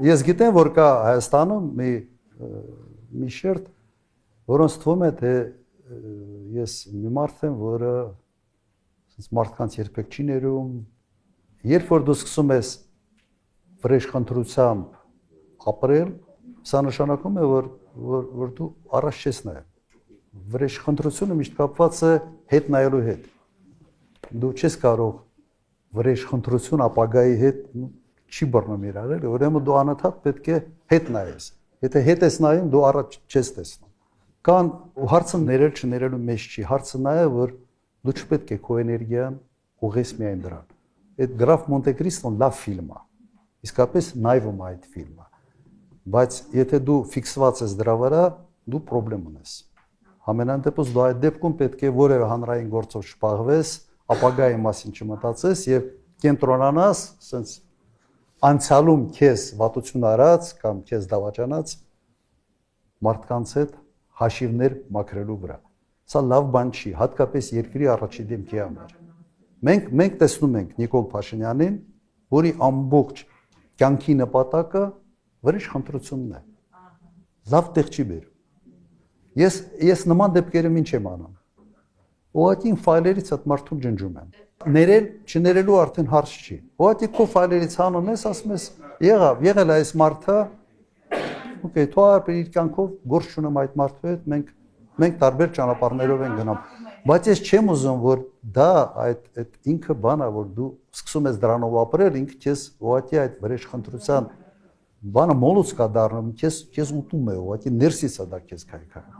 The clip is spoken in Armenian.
Ես գիտեմ, որ կա Հայաստանում մի շերտ, որոնց թվում է, թե ես մի մարդ եմ, որը մարդկանց երբեք չի ներում, երբ որ դու սկսում ես վրեժխնդրությամբ ապրել, սա նշանակում է, որ դու առաջ չես նայում։ Վրեժխնդրությունը միշտ կապված է հետ նայելու հետ։ Դու չես կարող վրեժխնդրություն ապագայի հետ չի բռնում իրար, ուրեմն դու անընդհատ պետք է հետ նայես։ Եթե հետ ես նայում, դու առաջ չես տեսնում։ Կան հարցը ներել չներելու մեջ չի, հարցը նա է, որ դու չպետք է քո էներգիան ուղղես միայն դրան։ Այդ Գրաֆ Մոնտե Կրիստոն լավ ֆիլմ է։ Իսկապես նայվում է այդ ֆիլմը։ Բայց եթե դու ֆիքսված ես դրա վրա, դու խնդրեմ ունես։ Համենայն դեպս դու այդ դեպքում պետք է որևէ հանրային գործով չպահվես, ապագայի մասին չմտածես եւ կենտրոնանաս, ասենց անցյալում քեզ վատություն արած կամ քեզ դավաճանած մարդկանց հետ հաշիվներ մաքրելու վրա։ Սա լավ բան չի, հատկապես երկրի առաջին դեմքի համար։ Մենք տեսնում ենք Նիկոլ Փաշինյանին, որի ամբողջ կյանքի նպատակը վրեժխնդրությունն է։ Լավ տեղ չի բերում։ Ես նման դեպքերում ինչ եմ անում։ Ուղղակի ֆայլերից այդ մարդուն ջնջում եմ։ Ներել, չներելու արդեն հարց չի։ Ուղղակի քո ֆայլերից հանում ես, ասում ես, եղել է այս մարդը, օքեյ, թող իր կյանքով գործ չունեմ այդ մարդու հետ, մենք տարբեր ճանապարհներով ենք գնում։ Բայց ես չեմ ուզում, որ դա այդ ինքը բան է, որ դու սկսում ես դրանով ապրել, ինքը քեզ ուղղակի այդ վրեժխնդրության բանը մոլուց կա դառնում, քեզ ուտում է, ուղղակի ներսից է դա քեզ քայքայում։